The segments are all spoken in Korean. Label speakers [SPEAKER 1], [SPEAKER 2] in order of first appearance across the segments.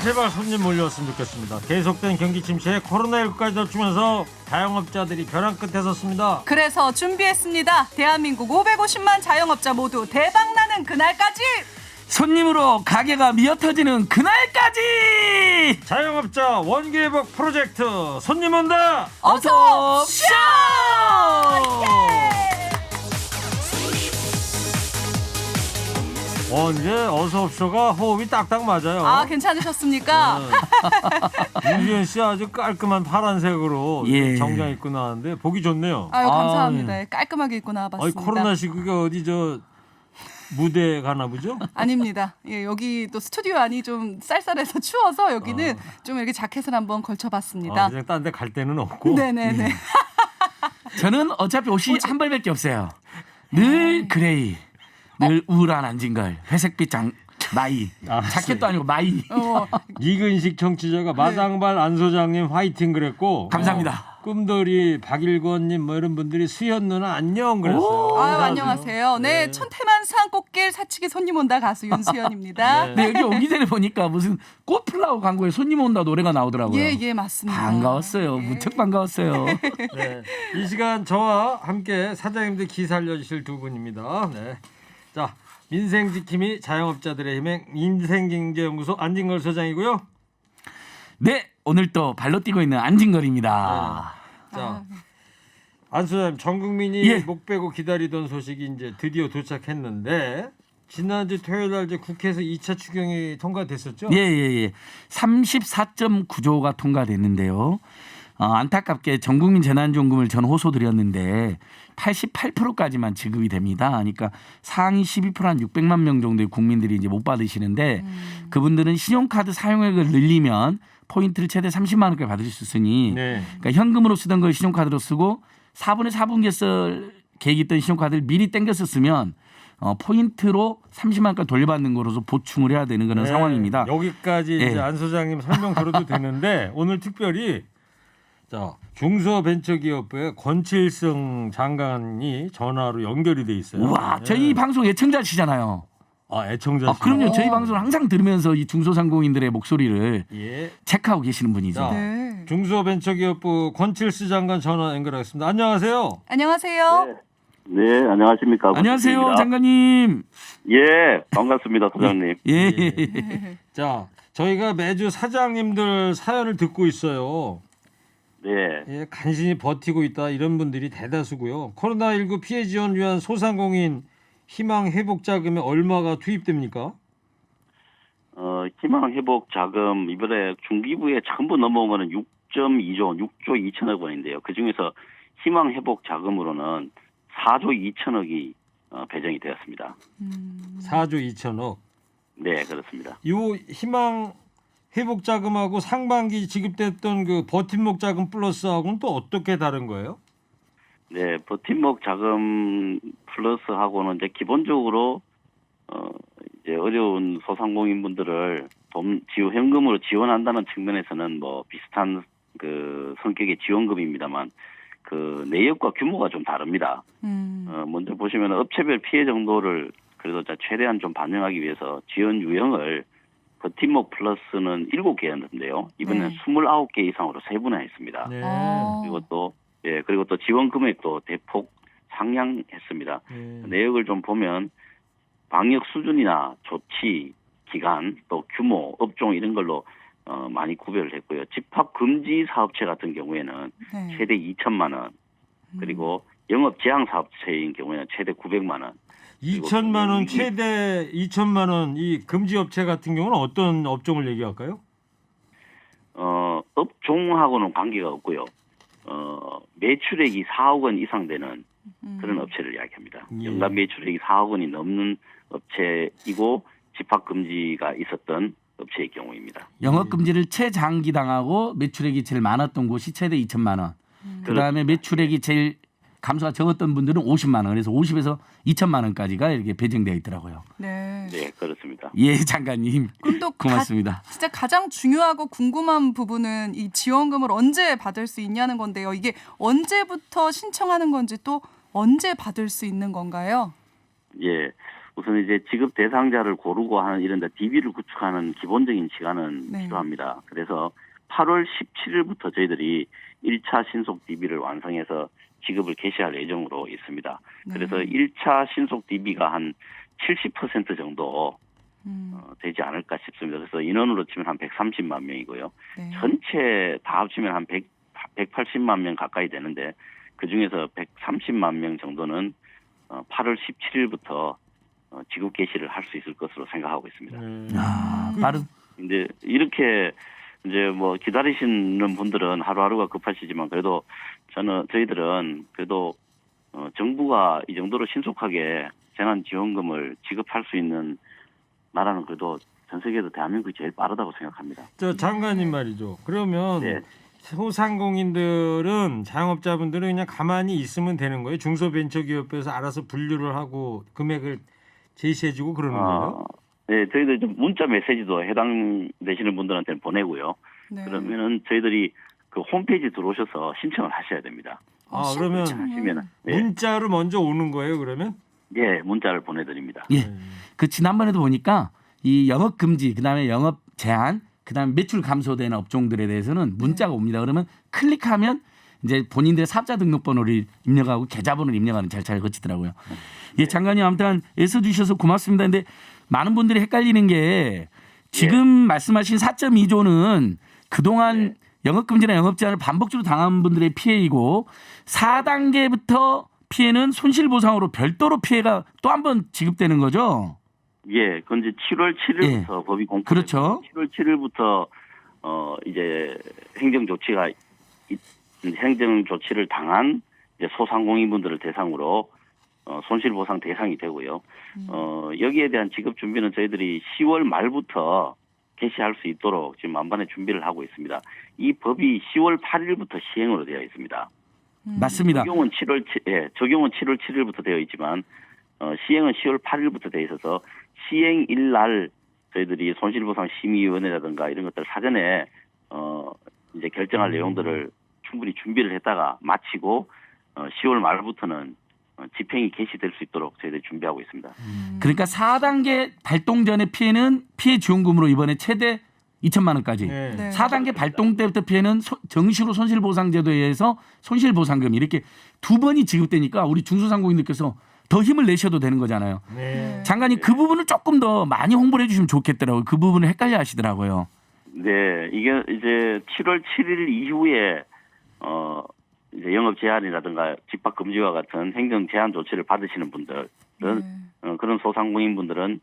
[SPEAKER 1] 제발 손님 몰려왔으면 좋겠습니다. 계속된 경기 침체에 코로나19까지 덮치면서 자영업자들이 벼랑 끝에 섰습니다.
[SPEAKER 2] 그래서 준비했습니다. 대한민국 550만 자영업자 모두 대박나는 그날까지!
[SPEAKER 3] 손님으로 가게가 미어터지는 그날까지!
[SPEAKER 1] 자영업자 원기회복 프로젝트 손님 온다!
[SPEAKER 2] 어서
[SPEAKER 3] 쇼!
[SPEAKER 1] 이제 어서옵쇼가 호흡이 딱딱 맞아요.
[SPEAKER 2] 괜찮으셨습니까?
[SPEAKER 1] 윤지현 씨 아주 깔끔한 파란색으로
[SPEAKER 3] 예.
[SPEAKER 1] 정장 입고 나왔는데 보기 좋네요.
[SPEAKER 2] 감사합니다. 깔끔하게 입고 나와봤습니다.
[SPEAKER 1] 코로나 시국에 어디 무대 가나 보죠?
[SPEAKER 2] 아닙니다. 여기 또 스튜디오 안이 좀 쌀쌀해서 추워서 여기는 좀 이렇게 자켓을 한번 걸쳐봤습니다.
[SPEAKER 1] 그냥 딴 데 갈 데는 없고.
[SPEAKER 2] 네네네.
[SPEAKER 3] 저는 어차피 옷이 한 벌밖에 없어요. 늘 그레이, 늘 우울한 안진걸, 회색빛 마이, 자켓도 아니고 마이.
[SPEAKER 1] 이근식 청취자가 마당발 안 소장님 화이팅 그랬고
[SPEAKER 3] 감사합니다.
[SPEAKER 1] 꿈돌이 박일권님 뭐 이런 분들이 수현 누나 안녕 그랬어요.
[SPEAKER 2] 안녕하세요. 네, 천태만상 꽃길 사치기 손님 온다 가수 윤수연입니다.
[SPEAKER 3] 네, 여기 오기 전에 보니까 무슨 꽃플라워 광고에 손님 온다 노래가 나오더라고요.
[SPEAKER 2] 예, 맞습니다.
[SPEAKER 3] 반가웠어요. 무척 반가웠어요.
[SPEAKER 1] 네, 이 시간 저와 함께 사장님들 기 살려주실 두 분입니다. 네, 자 민생지킴이 자영업자들의 희망 민생경제연구소 안진걸 소장이고요.
[SPEAKER 3] 네, 오늘 또 발로 뛰고 있는 안진걸입니다.
[SPEAKER 1] 자, 안 소장님, 전 국민이
[SPEAKER 3] 예.
[SPEAKER 1] 목 빼고 기다리던 소식이 이제 드디어 도착했는데 지난주 토요일 날 이제 국회에서 2차 추경이 통과됐었죠?
[SPEAKER 3] 예. 34.9조가 통과됐는데요. 안타깝게 전국민 재난지원금을 전 호소드렸는데 88%까지만 지급이 됩니다. 그러니까 상위 12%한 600만 명 정도의 국민들이 이제 못 받으시는데 그분들은 신용카드 사용액을 늘리면 포인트를 최대 30만 원까지 받을 수 있으니
[SPEAKER 1] 네.
[SPEAKER 3] 그러니까 현금으로 쓰던 걸 신용카드로 쓰고 4분의 4분기 쓸 계획이 있던 신용카드를 미리 땡겨서 쓰면 포인트로 30만 원까지 돌려받는 거로서 보충을 해야 되는 그런 상황입니다.
[SPEAKER 1] 여기까지 이제 안 소장님 설명 들어도 되는데 오늘 특별히 중소벤처기업부의 권칠성 장관이 전화로 연결이 돼 있어요.
[SPEAKER 3] 와, 저희 방송 애청자시잖아요.
[SPEAKER 1] 애청자.
[SPEAKER 3] 그럼요. 저희 방송을 항상 들으면서 이 중소상공인들의 목소리를 체크하고 계시는 분이죠.
[SPEAKER 2] 네.
[SPEAKER 1] 중소벤처기업부 권칠수 장관 전화 연결하겠습니다. 안녕하세요.
[SPEAKER 2] 안녕하세요.
[SPEAKER 4] 네, 안녕하십니까.
[SPEAKER 3] 안녕하세요,
[SPEAKER 4] 권칠수입니다.
[SPEAKER 3] 장관님.
[SPEAKER 4] 예, 반갑습니다, 소장님.
[SPEAKER 3] 예.
[SPEAKER 1] 자, 저희가 매주 사장님들 사연을 듣고 있어요.
[SPEAKER 4] 네,
[SPEAKER 1] 간신히 버티고 있다 이런 분들이 대다수고요. 코로나19 피해 지원을 위한 소상공인 희망 회복 자금에 얼마가 투입됩니까?
[SPEAKER 4] 희망 회복 자금 이번에 중기부에 전부 넘어오면은 6.2조, 6조 2천억 원인데요. 그 중에서 희망 회복 자금으로는 4조 2천억이 배정이 되었습니다.
[SPEAKER 1] 4조 2천억.
[SPEAKER 4] 네, 그렇습니다.
[SPEAKER 1] 이 희망 회복 자금하고 상반기 지급됐던 그 버팀목 자금 플러스하고는 또 어떻게 다른 거예요?
[SPEAKER 4] 네, 버팀목 자금 플러스하고는 이제 기본적으로 이제 어려운 소상공인 분들을 현금으로 지원한다는 측면에서는 뭐 비슷한 그 성격의 지원금입니다만 그 내역과 규모가 좀 다릅니다. 먼저 보시면 업체별 피해 정도를 그래도 최대한 좀 반영하기 위해서 지원 유형을 버팀목 플러스는 7개였는데요. 이번에는 29개 이상으로 세분화했습니다.
[SPEAKER 1] 네.
[SPEAKER 4] 그리고 또 지원 금액도 대폭 상향했습니다. 내역을 좀 보면 방역 수준이나 조치, 기간, 또 규모, 업종 이런 걸로 많이 구별을 했고요. 집합 금지 사업체 같은 경우에는 최대 2천만 원, 그리고 영업 제한 사업체인 경우에는 최대 900만 원.
[SPEAKER 1] 2천만 원 최대 2천만 원 이 금지 업체 같은 경우는 어떤 업종을 얘기할까요?
[SPEAKER 4] 업종하고는 관계가 없고요. 매출액이 4억 원 이상 되는 그런 업체를 이야기합니다. 연간 매출액이 4억 원이 넘는 업체이고 집합 금지가 있었던 업체의 경우입니다.
[SPEAKER 3] 영업 금지를 최장기 당하고 매출액이 제일 많았던 곳이 최대 2천만 원. 그다음에 매출액이 제일 감소가 적었던 분들은 50만 원. 그래서 50에서 2천만 원까지가 이렇게 배정되어 있더라고요.
[SPEAKER 2] 네,
[SPEAKER 4] 그렇습니다.
[SPEAKER 3] 예, 장관님.
[SPEAKER 2] 그럼 또
[SPEAKER 3] 고맙습니다.
[SPEAKER 2] 진짜 가장 중요하고 궁금한 부분은 이 지원금을 언제 받을 수 있냐는 건데요. 이게 언제부터 신청하는 건지 또 언제 받을 수 있는 건가요?
[SPEAKER 4] 예. 우선 이제 지급 대상자를 고르고 하는 이런 데 DB를 구축하는 기본적인 시간은
[SPEAKER 2] 네.
[SPEAKER 4] 필요합니다. 그래서 8월 17일부터 저희들이 1차 신속 DB를 완성해서 지급을 개시할 예정으로 있습니다. 그래서 1차 신속 DB가 한 70% 정도 되지 않을까 싶습니다. 그래서 인원으로 치면 한 130만 명이고요.
[SPEAKER 2] 네.
[SPEAKER 4] 전체 다 합치면 한 180만 명 가까이 되는데 그중에서 130만 명 정도는 8월 17일부터 지급 개시를 할 수 있을 것으로 생각하고 있습니다.
[SPEAKER 3] 빠른.
[SPEAKER 4] 근데 이렇게 이제 뭐 기다리시는 분들은 하루하루가 급하시지만 그래도 저희들은 그래도 정부가 이 정도로 신속하게 재난지원금을 지급할 수 있는 나라는 그래도 전 세계에서 대한민국이 제일 빠르다고 생각합니다.
[SPEAKER 1] 저 장관님 말이죠. 그러면
[SPEAKER 4] 네.
[SPEAKER 1] 소상공인들은 자영업자분들은 그냥 가만히 있으면 되는 거예요. 중소벤처기업에서 알아서 분류를 하고 금액을 제시해주고 그러는 거예요.
[SPEAKER 4] 네, 저희들 좀 문자 메시지도 해당되시는 분들한테는 보내고요.
[SPEAKER 2] 네.
[SPEAKER 4] 그러면은 저희들이 그 홈페이지 들어오셔서 신청을 하셔야 됩니다.
[SPEAKER 1] 그러면
[SPEAKER 4] 하시면은 네,
[SPEAKER 1] 문자로 먼저 오는 거예요. 그러면?
[SPEAKER 4] 예, 문자를 보내드립니다.
[SPEAKER 3] 예. 그 지난번에도 보니까 이 영업 금지, 그다음에 영업 제한, 그다음에 매출 감소되는 업종들에 대해서는 문자가 옵니다. 그러면 클릭하면 이제 본인들의 사업자 등록번호를 입력하고 계좌번호를 입력하는 절차를 거치더라고요. 예, 장관님 아무튼 애써 주셔서 고맙습니다. 근데 많은 분들이 헷갈리는 게 지금 말씀하신 4.2조는 그동안 영업 금지나 영업 제한을 반복적으로 당한 분들의 피해이고 4단계부터 피해는 손실보상으로 별도로 피해가 또 한 번 지급되는 거죠.
[SPEAKER 4] 예, 그건 이제 7월 7일부터 법이 공포.
[SPEAKER 3] 그렇죠.
[SPEAKER 4] 7월 7일부터 이제 행정 조치를 당한 이제 소상공인분들을 대상으로 손실보상 대상이 되고요. 여기에 대한 지급 준비는 저희들이 10월 말부터 개시할 수 있도록 지금 만반의 준비를 하고 있습니다. 이 법이 10월 8일부터 시행으로 되어 있습니다.
[SPEAKER 3] 맞습니다.
[SPEAKER 4] 적용은 7월 7일부터 되어 있지만 시행은 10월 8일부터 되어 있어서 시행일 날 저희들이 손실보상 심의위원회라든가 이런 것들 사전에 이제 결정할 내용들을 충분히 준비를 했다가 마치고 10월 말부터는 집행이 개시될 수 있도록 저희들이 준비하고 있습니다.
[SPEAKER 3] 그러니까 4단계 발동 전의 피해는 피해 지원금으로 이번에 최대 2천만 원까지.
[SPEAKER 1] 네.
[SPEAKER 2] 네.
[SPEAKER 3] 4단계 발동 때부터 피해는 정시로 손실보상제도에 의해서 손실보상금 이렇게 두 번이 지급되니까 우리 중소상공인들께서 더 힘을 내셔도 되는 거잖아요.
[SPEAKER 1] 네.
[SPEAKER 3] 장관님 그 부분을 조금 더 많이 홍보를 해주시면 좋겠더라고요. 그 부분을 헷갈려 하시더라고요.
[SPEAKER 4] 네, 이게 이제 7월 7일 이후에 이제 영업 제한이라든가 집합 금지와 같은 행정 제한 조치를 받으시는 분들은 그런 소상공인 분들은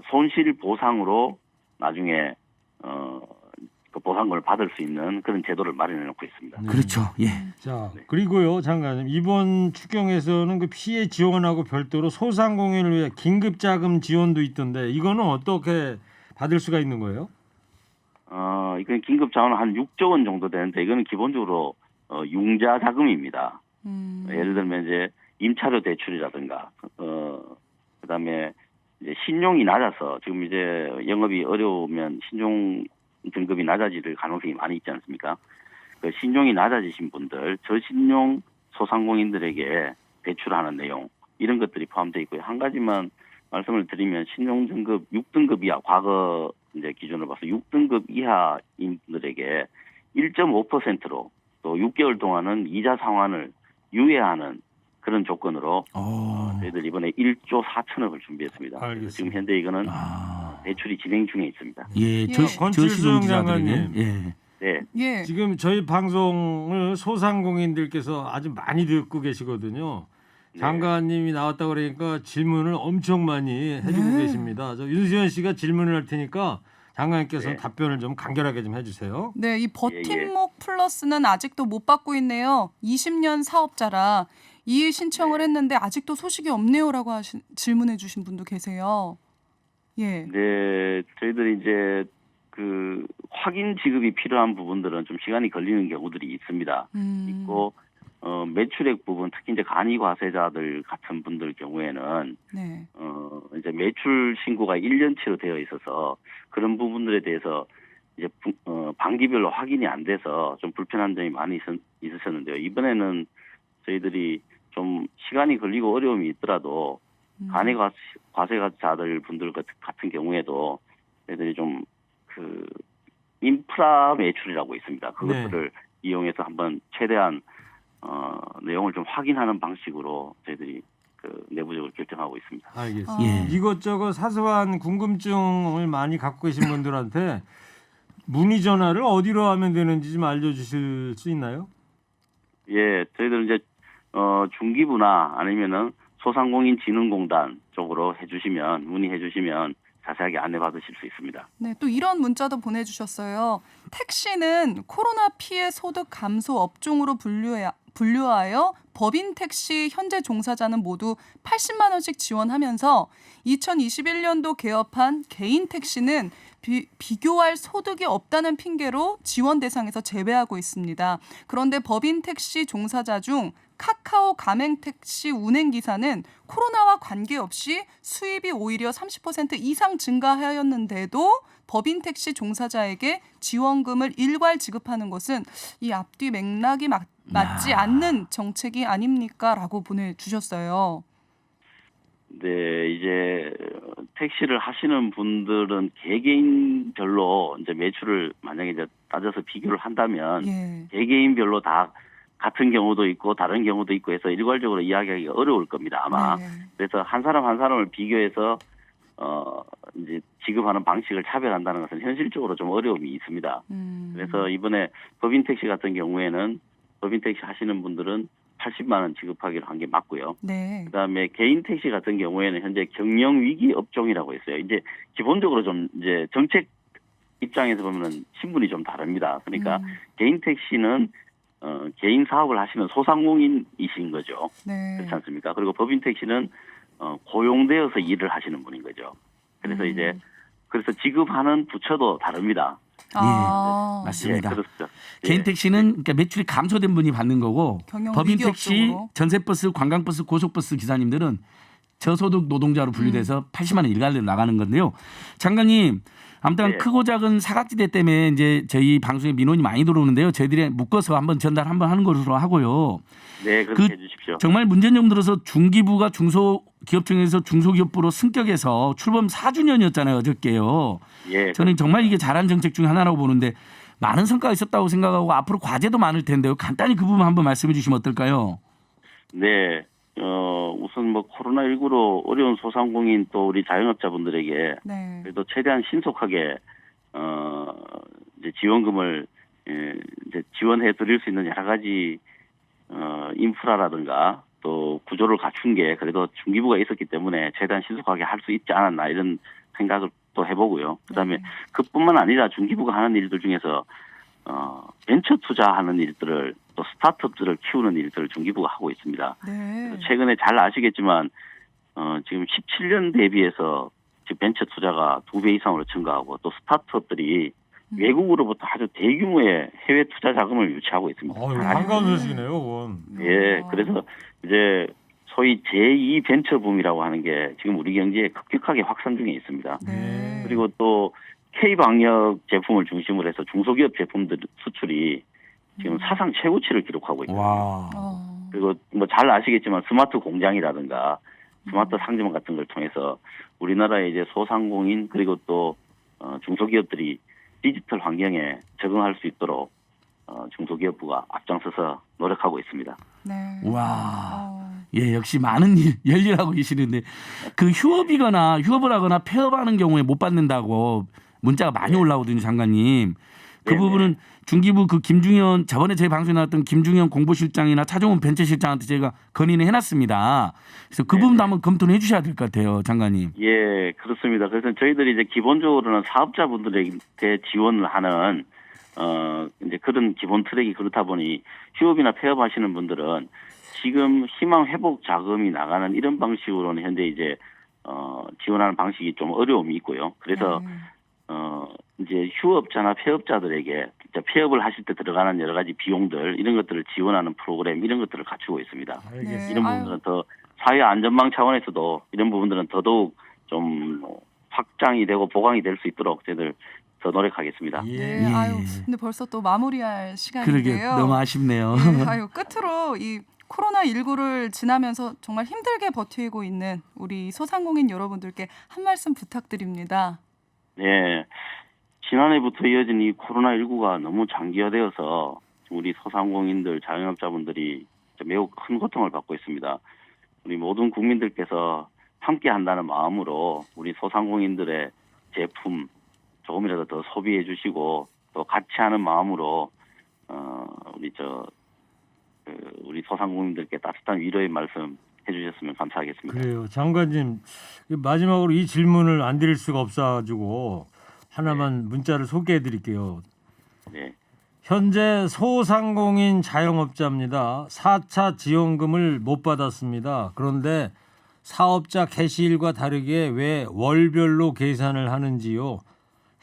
[SPEAKER 4] 손실 보상으로 나중에 그 보상금을 받을 수 있는 그런 제도를 마련해 놓고 있습니다.
[SPEAKER 3] 그렇죠. 예.
[SPEAKER 1] 자, 그리고요, 장관님 이번 추경에서는 그 피해 지원하고 별도로 소상공인을 위해 긴급 자금 지원도 있던데 이거는 어떻게 받을 수가 있는 거예요?
[SPEAKER 4] 이건 긴급 자원은 한 6조 원 정도 되는데 이거는 기본적으로 융자 자금입니다. 예를 들면 이제 임차료 대출이라든가 그다음에 이제 신용이 낮아서 지금 이제 영업이 어려우면 신용 등급이 낮아질 가능성이 많이 있지 않습니까? 그 신용이 낮아지신 분들, 저신용 소상공인들에게 대출하는 내용 이런 것들이 포함되어 있고요. 한 가지만 말씀을 드리면 신용 등급 6등급 이하 과거 이제 기준으로 봐서 6등급 이하인 분들에게 1.5%로 또 6개월 동안은 이자 상환을 유예하는 그런 조건으로 저희들 이번에 1조 4천억을 준비했습니다.
[SPEAKER 1] 알겠습니다.
[SPEAKER 4] 지금 현재 이거는 대출이 진행 중에 있습니다.
[SPEAKER 3] 예.
[SPEAKER 1] 권칠수영
[SPEAKER 3] 저시노기자들에게.
[SPEAKER 1] 장관님.
[SPEAKER 3] 예.
[SPEAKER 4] 네,
[SPEAKER 2] 예.
[SPEAKER 1] 지금 저희 방송을 소상공인들께서 아주 많이 듣고 계시거든요. 장관님이 나왔다 그러니까 질문을 엄청 많이 해주고 계십니다. 저 윤수현 씨가 질문을 할 테니까 장관님께서 답변을 좀 간결하게 좀 해주세요.
[SPEAKER 2] 네, 이 버팀목 플러스는 아직도 못 받고 있네요. 20년 사업자라 이의 신청을 했는데 아직도 소식이 없네요라고 질문해 주신 분도 계세요. 예.
[SPEAKER 4] 네, 저희들이 이제 그 확인 지급이 필요한 부분들은 좀 시간이 걸리는 경우들이 있습니다. 있고 매출액 부분 특히 이제 간이 과세자들 같은 분들 경우에는
[SPEAKER 2] 네.
[SPEAKER 4] 이제 매출 신고가 1년치로 되어 있어서 그런 부분들에 대해서 이제 반기별로 확인이 안 돼서 좀 불편한 점이 많이 있으셨는데요. 이번에는 저희들이 좀 시간이 걸리고 어려움이 있더라도 간이 과세자들 분들 같은 경우에도 저희들이 좀 그 인프라 매출이라고 있습니다. 그것들을 이용해서 한번 최대한 내용을 좀 확인하는 방식으로 저희들이 그 내부적으로 결정하고 있습니다.
[SPEAKER 1] 알겠습니다.
[SPEAKER 3] 예.
[SPEAKER 1] 이것저것 사소한 궁금증을 많이 갖고 계신 분들한테 문의 전화를 어디로 하면 되는지 좀 알려주실 수 있나요?
[SPEAKER 4] 예, 저희들 이제 중기부나 아니면은 소상공인진흥공단 쪽으로 해주시면 문의해주시면 자세하게 안내받으실 수 있습니다.
[SPEAKER 2] 네, 또 이런 문자도 보내주셨어요. 택시는 코로나 피해 소득 감소 업종으로 분류하여 법인 택시 현재 종사자는 모두 80만 원씩 지원하면서 2021년도 개업한 개인 택시는 비교할 소득이 없다는 핑계로 지원 대상에서 제외하고 있습니다. 그런데 법인 택시 종사자 중 카카오 가맹 택시 운행 기사는 코로나와 관계없이 수입이 오히려 30% 이상 증가하였는데도 법인 택시 종사자에게 지원금을 일괄 지급하는 것은 이 앞뒤 맥락이 맞지 않는 정책이 아닙니까?라고 보내주셨어요.
[SPEAKER 4] 네, 이제 택시를 하시는 분들은 개개인별로 이제 매출을 만약에 이제 따져서 비교를 한다면
[SPEAKER 2] 예.
[SPEAKER 4] 개개인별로 다 같은 경우도 있고 다른 경우도 있고 해서 일괄적으로 이야기하기가 어려울 겁니다. 아마.
[SPEAKER 2] 네.
[SPEAKER 4] 그래서 한 사람을 비교해서 이제 지급하는 방식을 차별한다는 것은 현실적으로 좀 어려움이 있습니다. 그래서 이번에 법인 택시 같은 경우에는 법인 택시 하시는 분들은 80만 원 지급하기로 한 게 맞고요.
[SPEAKER 2] 네.
[SPEAKER 4] 그다음에 개인 택시 같은 경우에는 현재 경영 위기 업종이라고 했어요. 이제 기본적으로 좀 이제 정책 입장에서 보면은 신분이 좀 다릅니다. 그러니까 개인 택시는 개인 사업을 하시는 소상공인이신 거죠.
[SPEAKER 2] 네.
[SPEAKER 4] 그렇지 않습니까? 그리고 법인 택시는 고용되어서 일을 하시는 분인 거죠. 그래서 이제 그래서 지급하는 부처도 다릅니다.
[SPEAKER 2] 아,
[SPEAKER 3] 맞습니다.
[SPEAKER 4] 예, 그렇죠.
[SPEAKER 3] 개인
[SPEAKER 4] 예.
[SPEAKER 3] 택시는 그러니까 매출이 감소된 분이 받는 거고
[SPEAKER 2] 경영
[SPEAKER 3] 법인
[SPEAKER 2] 위기
[SPEAKER 3] 택시,
[SPEAKER 2] 업종으로.
[SPEAKER 3] 전세버스, 관광버스, 고속버스 기사님들은 저소득 노동자로 분류돼서 80만 원 일괄로 나가는 건데요. 장관님, 아무튼
[SPEAKER 4] 네.
[SPEAKER 3] 크고 작은 사각지대 때문에 이제 저희 방송에 민원이 많이 들어오는데요. 저희들이 묶어서 한번 전달 한번 하는 것으로 하고요.
[SPEAKER 4] 네, 그렇게
[SPEAKER 3] 그
[SPEAKER 4] 해주십시오.
[SPEAKER 3] 정말 문제점 들어서 중기부가 중소기업 중에서 중소기업부로 승격해서 출범 4주년이었잖아요. 어저께요.
[SPEAKER 4] 예,
[SPEAKER 3] 저는 정말 이게 잘한 정책 중에 하나라고 보는데 많은 성과가 있었다고 생각하고 앞으로 과제도 많을 텐데요. 간단히 그 부분 한번 말씀해 주시면 어떨까요?
[SPEAKER 4] 네. 우선 뭐 코로나19로 어려운 소상공인 또 우리 자영업자분들에게
[SPEAKER 2] 네.
[SPEAKER 4] 그래도 최대한 신속하게 이제 지원금을 이제 지원해 드릴 수 있는 여러 가지 인프라라든가 또 구조를 갖춘 게 그래도 중기부가 있었기 때문에 최대한 신속하게 할 수 있지 않았나 이런 생각을 또 해보고요. 그다음에 그뿐만 아니라 중기부가 하는 일들 중에서 벤처 투자하는 일들을 또 스타트업들을 키우는 일들을 중기부가 하고 있습니다.
[SPEAKER 2] 네.
[SPEAKER 4] 최근에 잘 아시겠지만 지금 17년 대비해서 지금 벤처 투자가 2배 이상으로 증가하고 또 스타트업들이 외국으로부터 아주 대규모의 해외 투자 자금을 유치하고 있습니다.
[SPEAKER 1] 반가운 소식이네요, 그건.
[SPEAKER 4] 예, 그래서 이제 소위 제2 벤처붐이라고 하는 게 지금 우리 경제에 급격하게 확산 중에 있습니다.
[SPEAKER 2] 네.
[SPEAKER 4] 그리고 또 K방역 제품을 중심으로 해서 중소기업 제품들 수출이 지금 사상 최고치를 기록하고 있습니다.
[SPEAKER 3] 와.
[SPEAKER 4] 그리고 뭐 잘 아시겠지만 스마트 공장이라든가 스마트 상점 같은 걸 통해서 우리나라의 이제 소상공인 그리고 또 중소기업들이 디지털 환경에 적응할 수 있도록 중소기업부가 앞장서서 노력하고 있습니다.
[SPEAKER 2] 네.
[SPEAKER 3] 와. 예, 역시 많은 일 열일하고 계시는데 그 휴업이거나 휴업을 하거나 폐업하는 경우에 못 받는다고 문자가 많이 올라오거든요, 장관님. 그
[SPEAKER 4] 네네.
[SPEAKER 3] 부분은 중기부 그 김중현 저번에 저희 방송에 나왔던 김중현 공보실장이나 차종훈 벤처실장한테 제가 건의는 해놨습니다. 그래서 그 부분도 한번 검토를 해주셔야 될 것 같아요, 장관님.
[SPEAKER 4] 예, 그렇습니다. 그래서 저희들이 이제 기본적으로는 사업자분들에게 지원을 하는 이제 그런 기본 트랙이 그렇다 보니 휴업이나 폐업하시는 분들은 지금 희망 회복 자금이 나가는 이런 방식으로는 현재 이제 지원하는 방식이 좀 어려움이 있고요. 그래서 이제 휴업자나 폐업자들에게 폐업을 하실 때 들어가는 여러 가지 비용들 이런 것들을 지원하는 프로그램 이런 것들을 갖추고 있습니다.
[SPEAKER 1] 알겠습니다.
[SPEAKER 4] 이런 부분들은 더 사회 안전망 차원에서도 이런 부분들은 더더욱 좀 확장이 되고 보강이 될 수 있도록 저희들 더 노력하겠습니다.
[SPEAKER 2] 네.
[SPEAKER 3] 예.
[SPEAKER 2] 아유, 근데 벌써 또 마무리할
[SPEAKER 3] 그러게
[SPEAKER 2] 시간인데요.
[SPEAKER 3] 너무 아쉽네요.
[SPEAKER 2] 네, 아유, 끝으로 이 코로나19를 지나면서 정말 힘들게 버티고 있는 우리 소상공인 여러분들께 한 말씀 부탁드립니다.
[SPEAKER 4] 네. 지난해부터 이어진 이 코로나19가 너무 장기화되어서 우리 소상공인들, 자영업자분들이 매우 큰 고통을 받고 있습니다. 우리 모든 국민들께서 함께 한다는 마음으로 우리 소상공인들의 제품 조금이라도 더 소비해 주시고 또 같이 하는 마음으로 우리 소상공인들께 따뜻한 위로의 말씀 해주셨으면 감사하겠습니다.
[SPEAKER 1] 그래요. 장관님 마지막으로 이 질문을 안 드릴 수가 없어가지고 하나만 문자를 소개해 드릴게요.
[SPEAKER 4] 네.
[SPEAKER 1] 현재 소상공인 자영업자입니다. 4차 지원금을 못 받았습니다. 그런데 사업자 개시일과 다르게 왜 월별로 계산을 하는지요?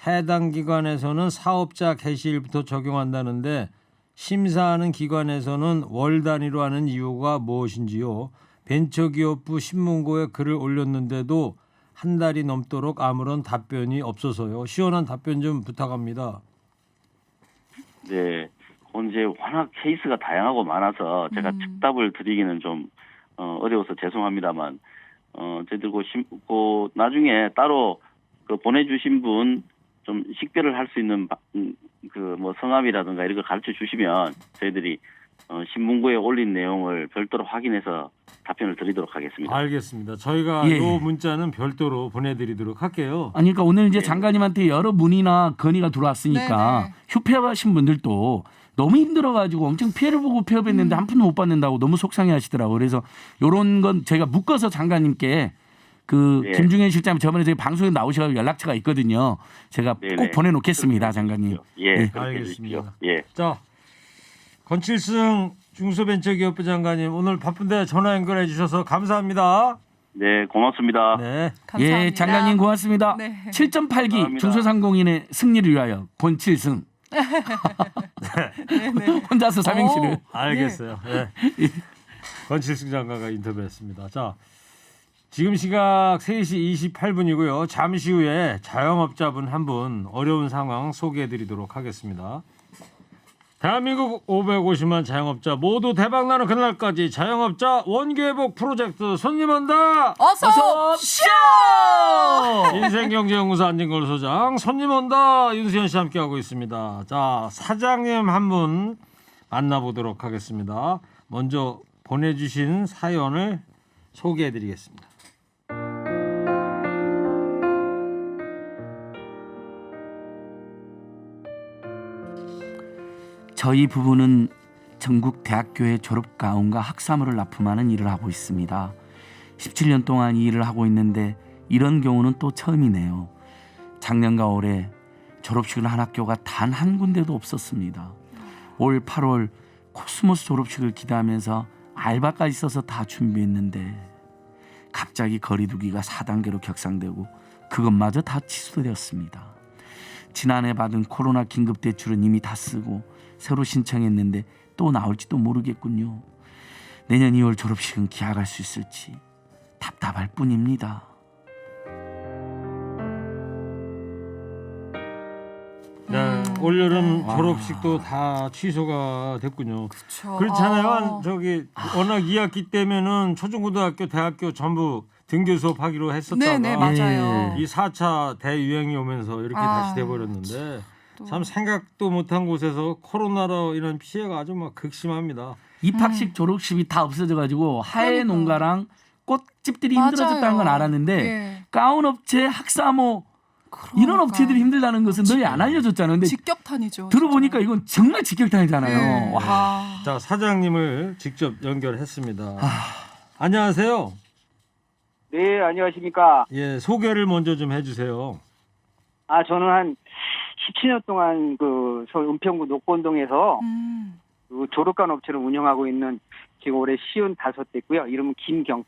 [SPEAKER 1] 해당 기관에서는 사업자 개시일부터 적용한다는데 심사하는 기관에서는 월 단위로 하는 이유가 무엇인지요? 벤처기업부 신문고에 글을 올렸는데도 한 달이 넘도록 아무런 답변이 없어서요. 시원한 답변 좀 부탁합니다.
[SPEAKER 4] 네. 이제 워낙 케이스가 다양하고 많아서 제가 즉답을 드리기는 좀 어려워서 죄송합니다만 저희들 나중에 따로 그 보내주신 분 좀 식별을 할 수 있는 그 뭐 성함이라든가 이런 걸 가르쳐 주시면 저희들이 신문고에 올린 내용을 별도로 확인해서 답변을 드리도록 하겠습니다.
[SPEAKER 1] 알겠습니다. 저희가
[SPEAKER 3] 예.
[SPEAKER 1] 이 문자는 별도로 보내드리도록 할게요.
[SPEAKER 3] 아니 그러니까 오늘 이제 장관님한테 여러 문의나 건의가 들어왔으니까
[SPEAKER 2] 네네.
[SPEAKER 3] 휴폐하신 분들도 너무 힘들어가지고 엄청 피해를 보고 폐업했는데 한 푼도 못 받는다고 너무 속상해하시더라고요. 그래서 이런 건 제가 묶어서 장관님께 그
[SPEAKER 4] 예.
[SPEAKER 3] 김중현 실장님 저번에 저희 방송에 나오셔서 연락처가 있거든요. 제가
[SPEAKER 4] 네네.
[SPEAKER 3] 꼭 보내놓겠습니다, 장관님.
[SPEAKER 4] 예,
[SPEAKER 3] 네.
[SPEAKER 4] 그렇게 해주십시오.
[SPEAKER 1] 알겠습니다.
[SPEAKER 4] 예.
[SPEAKER 1] 자, 권칠승 중소벤처기업부 장관님 오늘 바쁜데 전화 연결해 주셔서 감사합니다.
[SPEAKER 4] 네, 고맙습니다.
[SPEAKER 1] 네.
[SPEAKER 2] 감사합니다.
[SPEAKER 3] 예, 장관님 고맙습니다.
[SPEAKER 2] 네.
[SPEAKER 3] 7.8기
[SPEAKER 4] 감사합니다.
[SPEAKER 3] 중소상공인의 승리를 위하여 권칠승
[SPEAKER 2] 네네.
[SPEAKER 3] 혼자서 삼행시를.
[SPEAKER 1] 알겠어요. 네. 권칠승 장관과 인터뷰했습니다. 자, 지금 시각 3시 28분이고요. 잠시 후에 자영업자분 한 분 어려운 상황 소개해드리도록 하겠습니다. 대한민국 550만 자영업자 모두 대박나는 그날까지 자영업자 원기회복 프로젝트 손님 온다.
[SPEAKER 2] 어서
[SPEAKER 3] 쇼!
[SPEAKER 1] 인생경제연구소 안진걸 소장 손님 온다 윤수현 씨 함께하고 있습니다. 자, 사장님 한 분 만나보도록 하겠습니다. 먼저 보내주신 사연을 소개해드리겠습니다.
[SPEAKER 3] 저희 부부는 전국 대학교의 졸업 가운과 학사모를 납품하는 일을 하고 있습니다. 17년 동안 이 일을 하고 있는데 이런 경우는 또 처음이네요. 작년과 올해 졸업식을 한 학교가 단 한 군데도 없었습니다. 올 8월 코스모스 졸업식을 기대하면서 알바까지 써서 다 준비했는데 갑자기 거리두기가 4단계로 격상되고 그것마저 다 취소되었습니다. 지난해 받은 코로나 긴급대출은 이미 다 쓰고 새로 신청했는데 또 나올지도 모르겠군요. 내년 2월 졸업식은 기약할 수 있을지 답답할 뿐입니다.
[SPEAKER 1] 네, 올여름
[SPEAKER 3] 와.
[SPEAKER 1] 졸업식도 다 취소가 됐군요.
[SPEAKER 2] 그쵸.
[SPEAKER 1] 그렇잖아요. 저기 워낙 2학기 때면은 초중고등학교, 대학교 전부 등교 수업하기로 했었다가
[SPEAKER 2] 네네 맞아요.
[SPEAKER 1] 이 4차 대유행이 오면서 이렇게 다시 돼버렸는데
[SPEAKER 2] 또.
[SPEAKER 1] 참 생각도 못한 곳에서 코로나로 인한 피해가 아주 막 극심합니다.
[SPEAKER 3] 입학식 졸업식이 다 없어져가지고 하회
[SPEAKER 2] 그러니까.
[SPEAKER 3] 농가랑 꽃집들이
[SPEAKER 2] 맞아요.
[SPEAKER 3] 힘들어졌다는 건 알았는데
[SPEAKER 2] 예.
[SPEAKER 3] 가운 업체, 학사모 이런
[SPEAKER 2] 그러니까.
[SPEAKER 3] 업체들이 힘들다는 것은 널리 안 알려줬잖아요. 근데
[SPEAKER 2] 직격탄이죠.
[SPEAKER 3] 들어보니까 이건 정말 직격탄이잖아요.
[SPEAKER 2] 네.
[SPEAKER 3] 와.
[SPEAKER 2] 와.
[SPEAKER 1] 자, 사장님을 직접 연결했습니다. 안녕하세요.
[SPEAKER 5] 네, 안녕하십니까.
[SPEAKER 1] 예, 소개를 먼저 좀 해주세요.
[SPEAKER 5] 저는 한 17년 동안 그 서울 은평구 녹본동에서 그 졸업관 업체를 운영하고 있는 지금 올해 55대고요. 이름은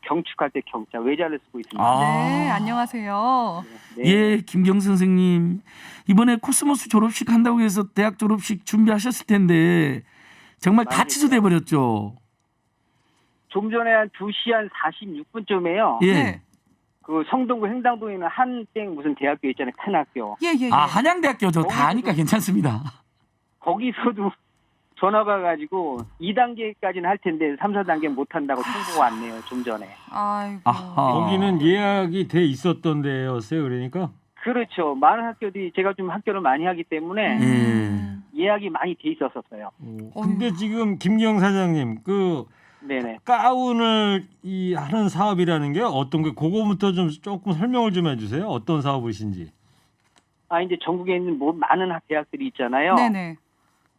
[SPEAKER 5] 경축할 때 경자 외자를 쓰고 있습니다.
[SPEAKER 2] 네, 안녕하세요.
[SPEAKER 5] 네.
[SPEAKER 3] 예, 김경 선생님 이번에 코스모스 졸업식 한다고 해서 대학 졸업식 준비하셨을 텐데 정말 다
[SPEAKER 5] 많이
[SPEAKER 3] 취소돼 버렸죠.
[SPEAKER 5] 좀 전에 한 2시 한 46분쯤에요.
[SPEAKER 3] 예.
[SPEAKER 2] 네.
[SPEAKER 5] 그 성동구 행당동에 있는 한땡 무슨 대학교 있잖아요. 큰 학교.
[SPEAKER 2] 예, 예, 예.
[SPEAKER 3] 아 한양대학교 저 다 아니까 괜찮습니다.
[SPEAKER 5] 거기서도 전화가 가지고 2단계까지는 할 텐데 3, 4단계 못 한다고 통보가 왔네요. 좀 전에.
[SPEAKER 2] 아이고.
[SPEAKER 3] 아하.
[SPEAKER 1] 거기는 예약이 돼 있었던 데였어요. 그러니까.
[SPEAKER 5] 그렇죠. 많은 학교들이 제가 좀 학교를 많이 하기 때문에 예약이 많이 돼 있었어요.
[SPEAKER 1] 근데 지금 김기영 사장님 그
[SPEAKER 5] 네네.
[SPEAKER 1] 가운을 이 하는 사업이라는 게 어떤 게 그거부터 좀 조금 설명을 좀 해주세요. 어떤 사업이신지.
[SPEAKER 5] 이제 전국에 있는 많은 대학들이 있잖아요.
[SPEAKER 2] 네네.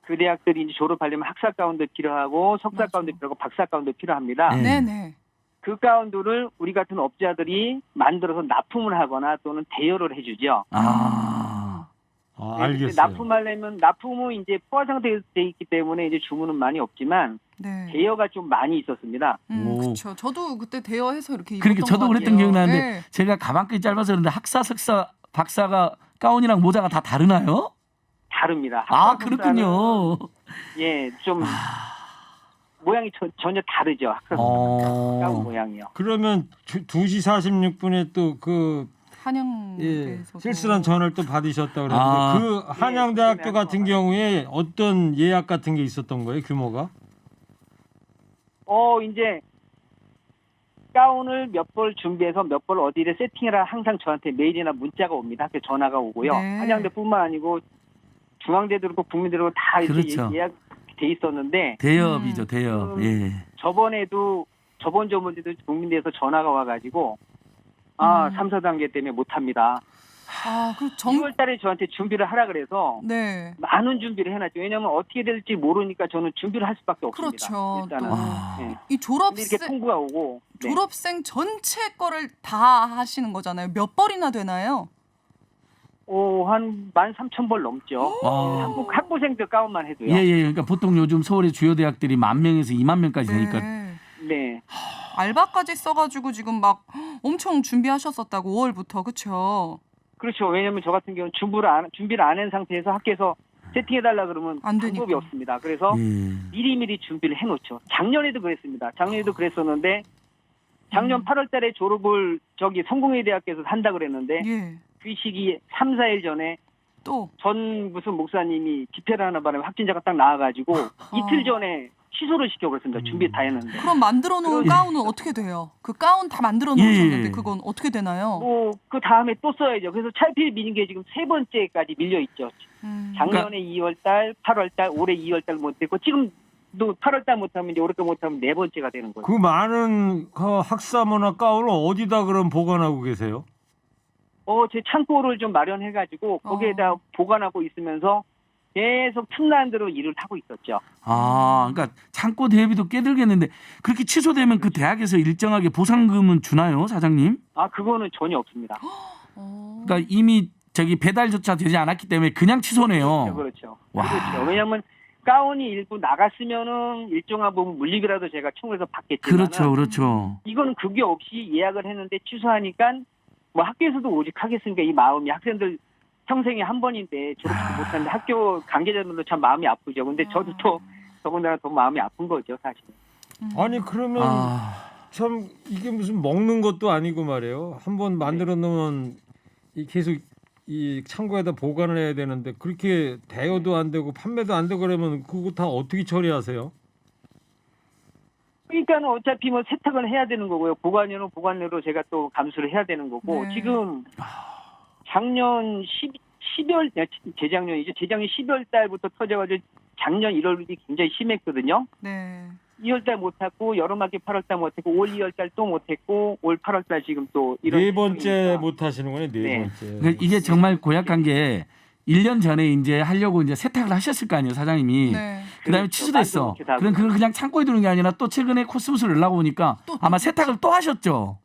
[SPEAKER 5] 그 대학들이 이제 졸업하려면 학사 가운도 필요하고 석사
[SPEAKER 2] 맞아.
[SPEAKER 5] 가운도 필요하고 박사 가운도 필요합니다.
[SPEAKER 3] 네.
[SPEAKER 2] 네네.
[SPEAKER 5] 그 가운들을 우리 같은 업자들이 만들어서 납품을 하거나 또는 대여를 해주죠.
[SPEAKER 1] 알겠어요.
[SPEAKER 5] 납품하려면 납품은 이제 포화 상태에 돼 있기 때문에 이제 주문은 많이 없지만
[SPEAKER 2] 네.
[SPEAKER 5] 대여가 좀 많이 있었습니다.
[SPEAKER 3] 오.
[SPEAKER 2] 그렇죠. 저도 그때 대여해서 이렇게 입었던
[SPEAKER 3] 그러니까 저도
[SPEAKER 2] 것
[SPEAKER 3] 그랬던
[SPEAKER 2] 같아요.
[SPEAKER 3] 기억이 나는데
[SPEAKER 2] 네.
[SPEAKER 3] 제가 가방끈이 짧아서 그런데 학사, 석사, 박사가 가운이랑 모자가 다 다르나요?
[SPEAKER 5] 다릅니다.
[SPEAKER 3] 아,
[SPEAKER 5] 학사
[SPEAKER 3] 그렇군요.
[SPEAKER 5] 예, 좀 모양이 전혀 다르죠.
[SPEAKER 3] 어.
[SPEAKER 5] 가운 모양이요.
[SPEAKER 1] 그러면 2시 46분에 또 그
[SPEAKER 2] 한양에서
[SPEAKER 1] 쓸쓸한 전화를 또 받으셨다 그랬는데
[SPEAKER 3] 아.
[SPEAKER 1] 그 한양대학교
[SPEAKER 5] 네,
[SPEAKER 1] 같은 경우에 어떤 예약 같은 게 있었던 거예요? 규모가?
[SPEAKER 5] 이제 가운을 몇 벌 준비해서 몇 벌 어디를 세팅해라 항상 저한테 메일이나 문자가 옵니다. 학교 전화가 오고요.
[SPEAKER 2] 네.
[SPEAKER 5] 한양대뿐만 아니고 중앙대도 그렇고 국민대도 다 이렇게
[SPEAKER 3] 그렇죠.
[SPEAKER 5] 예약돼 있었는데
[SPEAKER 3] 대여비죠, 대여. 예.
[SPEAKER 5] 저번 주문에도 국민대에서 전화가 와가지고 3, 4단계 때문에 못합니다.
[SPEAKER 2] 그
[SPEAKER 5] 6월 달에 저한테 준비를 하라 그래서
[SPEAKER 2] 네.
[SPEAKER 5] 많은 준비를 해놨죠. 왜냐하면 어떻게 될지 모르니까 저는 준비를 할 수밖에 없습니다.
[SPEAKER 2] 그렇죠.
[SPEAKER 5] 일단은.
[SPEAKER 2] 또.
[SPEAKER 5] 네.
[SPEAKER 2] 이
[SPEAKER 5] 근데 이렇게 통보가 오고 네.
[SPEAKER 2] 졸업생 전체 거를 다 하시는 거잖아요. 몇 벌이나 되나요?
[SPEAKER 5] 한 13,000벌 넘죠.
[SPEAKER 3] 아.
[SPEAKER 5] 학부생들 가운만 해도요.
[SPEAKER 3] 예, 예. 그러니까 보통 요즘 서울의 주요 대학들이 10,000명에서 20,000명까지 되니까
[SPEAKER 5] 네.
[SPEAKER 2] 알바까지 써가지고 지금 막 엄청 준비하셨었다고 5월부터 그렇죠.
[SPEAKER 5] 그렇죠. 왜냐하면 저 같은 경우는 준비를 안 한 상태에서 학교에서 세팅해달라 그러면
[SPEAKER 2] 안 되니까.
[SPEAKER 5] 방법이 없습니다. 그래서
[SPEAKER 3] 예.
[SPEAKER 5] 미리미리 준비를 해놓죠. 작년에도 그랬습니다. 작년에도 그랬었는데 작년 8월달에 졸업을 성공회대학교에서 한다 그랬는데
[SPEAKER 2] 예.
[SPEAKER 5] 그 시기 3, 4일 전에
[SPEAKER 2] 또
[SPEAKER 5] 전 무슨 목사님이 집회를 하는 바람에 확진자가 딱 나와가지고 이틀 전에 취소를 시켜버렸습니다. 준비 다 했는데.
[SPEAKER 2] 그럼 만들어 놓은 가운은 어떻게 돼요? 그 가운 다 만들어 놓으셨는데
[SPEAKER 3] 예.
[SPEAKER 2] 그건 어떻게 되나요?
[SPEAKER 5] 그 다음에 또 써야죠. 그래서 차필 미는 게 지금 3번째까지 밀려 있죠. 작년에 2월달, 8월달, 올해 2월달 못했고 지금도 8월달 못하면 이제 올해도 못하면 4번째가 되는 거죠.
[SPEAKER 1] 그 많은 학사모나 가운을 어디다 그럼 보관하고 계세요?
[SPEAKER 5] 제 창고를 좀 마련해가지고 거기에다 보관하고 있으면서 계속 틈나는 대로 일을 하고 있었죠.
[SPEAKER 3] 그러니까 창고 대비도 꽤 들겠는데 그렇게 취소되면 그 대학에서 일정하게 보상금은 주나요, 사장님?
[SPEAKER 5] 그거는 전혀 없습니다.
[SPEAKER 3] 그러니까 이미 배달조차 되지 않았기 때문에 그냥 취소네요.
[SPEAKER 5] 그렇죠.
[SPEAKER 3] 와.
[SPEAKER 5] 그렇죠. 왜냐하면 가운이 일부 나갔으면은 일정한 부분 물리비라도 제가 청구해서 받겠지만
[SPEAKER 3] 그렇죠.
[SPEAKER 5] 이거는 그게 없이 예약을 했는데 취소하니까 뭐 학교에서도 오직 하겠으니까 이 마음이 학생들 평생에 한 번인데 졸업식 못하는데 학교 관계자들도 참 마음이 아프죠. 근데 저도 또 더군다나 더 마음이 아픈 거죠, 사실.
[SPEAKER 1] 아니 그러면 참 이게 무슨 먹는 것도 아니고 말이에요. 한번 만들어 놓으면 계속 이 창고에다 보관을 해야 되는데 그렇게 대여도 안 되고 판매도 안 되고 그러면 그거 다 어떻게 처리하세요?
[SPEAKER 5] 그러니까는 어차피 뭐 세탁을 해야 되는 거고요. 보관료는 보관료로 제가 또 감수를 해야 되는 거고
[SPEAKER 2] 네.
[SPEAKER 5] 지금 작년 12월 재작년이죠. 재작년 12월 달부터 터져가지고 작년 1월이 굉장히 심했거든요.
[SPEAKER 2] 네.
[SPEAKER 5] 2월 달 못했고 여름학기 8월 달 못했고 올 2월 달 또 못했고 올 8월 달 지금 또 이런
[SPEAKER 1] 네 번째
[SPEAKER 5] 상황이니까.
[SPEAKER 1] 못 하시는 거네. 네
[SPEAKER 5] 네.
[SPEAKER 1] 번째.
[SPEAKER 3] 그러니까 이게 정말 고약한 게 1년 전에 이제 하려고 이제 세탁을 하셨을 거 아니에요, 사장님이.
[SPEAKER 2] 네.
[SPEAKER 3] 그다음에
[SPEAKER 5] 그렇죠.
[SPEAKER 3] 취소됐어.
[SPEAKER 5] 만들어 놓기도 하고.
[SPEAKER 3] 그럼 그걸 그냥 창고에 두는 게 아니라 또 최근에 코스모스를 연락 오니까
[SPEAKER 2] 또
[SPEAKER 3] 아마 세탁을 또 하셨죠.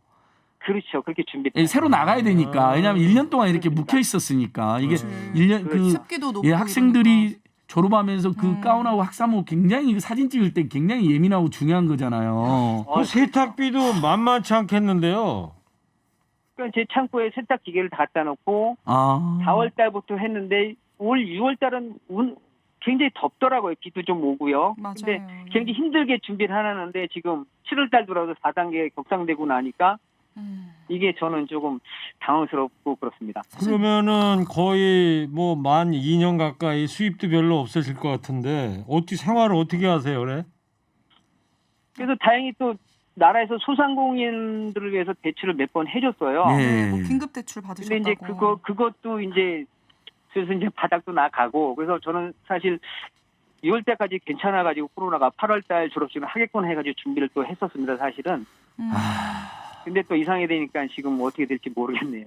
[SPEAKER 5] 그렇죠. 그렇게 준비.
[SPEAKER 3] 새로 나가야 되니까. 왜냐하면 1년 동안 이렇게
[SPEAKER 5] 그렇습니다.
[SPEAKER 3] 묵혀 있었으니까 이게
[SPEAKER 2] 그렇지.
[SPEAKER 3] 1년
[SPEAKER 5] 그렇죠.
[SPEAKER 2] 습기도 높고
[SPEAKER 3] 학생들이 졸업하면서 그
[SPEAKER 2] 그러니까.
[SPEAKER 3] 가운하고 학사모 굉장히 사진 찍을 때 굉장히 예민하고 중요한 거잖아요.
[SPEAKER 1] 그 세탁비도 만만치 않겠는데요.
[SPEAKER 5] 그러니까 제 창고에 세탁 기계를 다 갖다 놓고 4월 달부터 했는데 올 6월 달은 굉장히 덥더라고요. 비도 좀 오고요.
[SPEAKER 2] 맞아요.
[SPEAKER 5] 근데 굉장히 힘들게 준비를 하는데 지금 7월 달 들어서 4단계 격상되고 나니까 이게 저는 조금 당황스럽고 그렇습니다.
[SPEAKER 1] 그러면은 거의 뭐 만 2년 가까이 수입도 별로 없으실 것 같은데 어떻게 생활을 어떻게 하세요, 그래?
[SPEAKER 5] 그래서 다행히 또 나라에서 소상공인들을 위해서 대출을 몇 번 해줬어요.
[SPEAKER 3] 예.
[SPEAKER 2] 뭐 긴급 대출
[SPEAKER 5] 근데 이제
[SPEAKER 2] 받으셨다고.
[SPEAKER 5] 그것도 이제 그래서 이제 바닥도 나가고 그래서 저는 사실 6월 때까지 괜찮아가지고 코로나가 8월달 졸업식을 하겠구나 해가지고 준비를 또 했었습니다. 사실은. 근데 또 이상하게 되니까 지금 뭐 어떻게 될지 모르겠네요.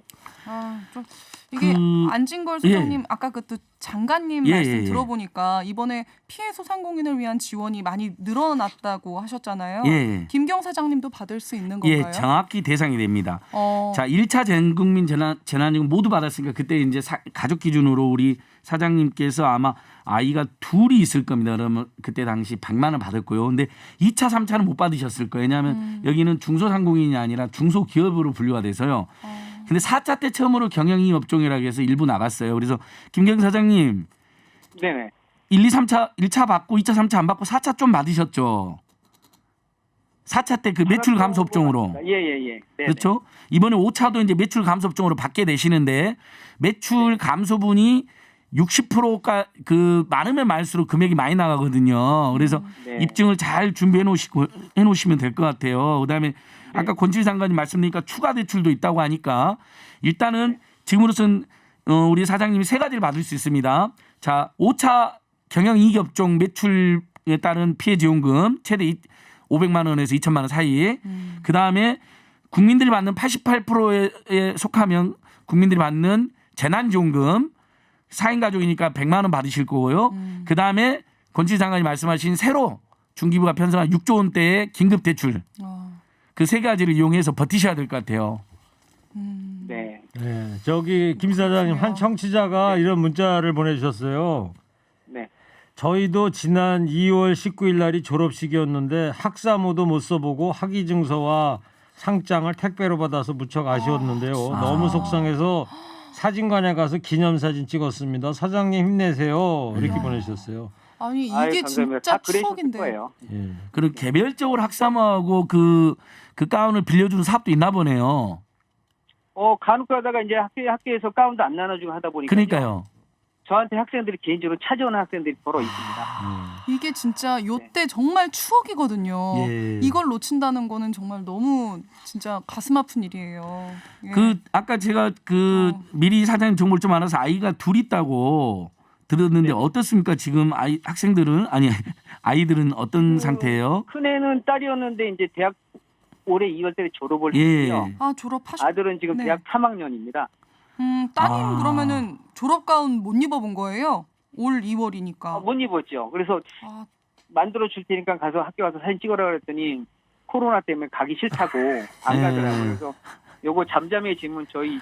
[SPEAKER 2] 좀 이게
[SPEAKER 3] 그-
[SPEAKER 2] 안진걸 소장님 아까 그 또 장관님
[SPEAKER 3] 예,
[SPEAKER 2] 말씀
[SPEAKER 3] 예, 예.
[SPEAKER 2] 들어보니까 이번에 피해 소상공인을 위한 지원이 많이 늘어났다고 하셨잖아요.
[SPEAKER 3] 예.
[SPEAKER 2] 김경 사장님도 받을 수 있는 건가요?
[SPEAKER 3] 예, 정확히 대상이 됩니다.
[SPEAKER 2] 어,
[SPEAKER 3] 자, 1차 전 국민 재난지원 모두 받았으니까 그때 이제 가족 기준으로 우리 사장님께서 아마 아이가 둘이 있을 겁니다. 그러면 그때 당시 100만 원 받았고요. 근데 2차, 3차는 못 받으셨을 거예요. 왜냐하면 여기는 중소상공인이 아니라 중소기업으로 분류가 돼서요. 근데 4차 때 처음으로 경영이 업종이라고 해서 일부 나갔어요. 그래서 김경 사장님
[SPEAKER 5] 네네.
[SPEAKER 3] 1, 2, 3차 1차 받고 2차, 3차 안 받고 4차 좀 받으셨죠. 4차 때 그 매출 감소 업종으로.
[SPEAKER 5] 예예예.
[SPEAKER 3] 그렇죠? 이번에 5차도 이제 매출 감소 업종으로 받게 되시는데 매출 감소분이 60%가 그 많으면 많을수록 금액이 많이 나가거든요. 그래서
[SPEAKER 5] 네.
[SPEAKER 3] 입증을 잘 준비해 놓으시면 될 것 같아요. 그다음에 아까 권지희 장관님 말씀드리니까 추가 대출도 있다고 하니까 일단은 지금으로선 우리 사장님이 세 가지를 받을 수 있습니다. 자, 5차 경영이익 업종 매출에 따른 피해 지원금 최대 500만 원에서 2천만 원 사이. 그다음에 국민들이 받는 88%에 속하면 국민들이 받는 재난지원금 4인 가족이니까 100만 원 받으실 거고요. 그다음에 권지희 장관이 말씀하신 새로 중기부가 편성한 6조 원대의 긴급 대출. 그 세 가지를 이용해서 버티셔야 될 것 같아요.
[SPEAKER 5] 네.
[SPEAKER 1] 네, 저기 김 사장님 한 청취자가 이런 문자를 보내주셨어요.
[SPEAKER 5] 네.
[SPEAKER 1] 저희도 지난 2월 19일 날이 졸업식이었는데 학사모도 못 써보고 학위 증서와 상장을 택배로 받아서 무척 아쉬웠는데요. 너무 속상해서 사진관에 가서 기념사진 찍었습니다. 사장님 힘내세요. 이렇게 보내주셨어요.
[SPEAKER 2] 아니
[SPEAKER 5] 아유,
[SPEAKER 2] 이게
[SPEAKER 5] 감사합니다.
[SPEAKER 2] 진짜
[SPEAKER 5] 다 그러셨을
[SPEAKER 2] 추억인데.
[SPEAKER 5] 거예요.
[SPEAKER 1] 예.
[SPEAKER 3] 그리고 개별적으로 학사모하고 그 가운을 빌려주는 사업도 있나 보네요.
[SPEAKER 5] 간혹 가다가 이제 학교에서 가운도 안 나눠주고 하다 보니까
[SPEAKER 3] 그러니까요.
[SPEAKER 5] 저한테 학생들이 개인적으로 찾아오는 학생들이 더러 있습니다.
[SPEAKER 2] 이게 진짜 요때 정말 추억이거든요.
[SPEAKER 3] 예.
[SPEAKER 2] 이걸 놓친다는 거는 정말 너무 진짜 가슴 아픈 일이에요. 예.
[SPEAKER 3] 그 아까 제가 그 미리 사장님 정보를 좀 알아서 아이가 둘 있다고 들었는데 어떻습니까? 지금 학생들은 아이들은 어떤 상태예요?
[SPEAKER 5] 큰 애는 딸이었는데 이제 대학 올해 2월 달에 졸업을
[SPEAKER 3] 예.
[SPEAKER 5] 했고요.
[SPEAKER 2] 졸업하셨.
[SPEAKER 5] 아들은 지금
[SPEAKER 2] 네.
[SPEAKER 5] 대학 3학년입니다.
[SPEAKER 2] 따님 그러면은 졸업 가운 못 입어본 거예요? 올 2월이니까.
[SPEAKER 5] 못 입었죠. 그래서 만들어 줄 테니까 가서 학교 가서 사진 찍으라 그랬더니 코로나 때문에 가기 싫다고 안 가더라고요. 그래서 요거 잠잠해지면 저희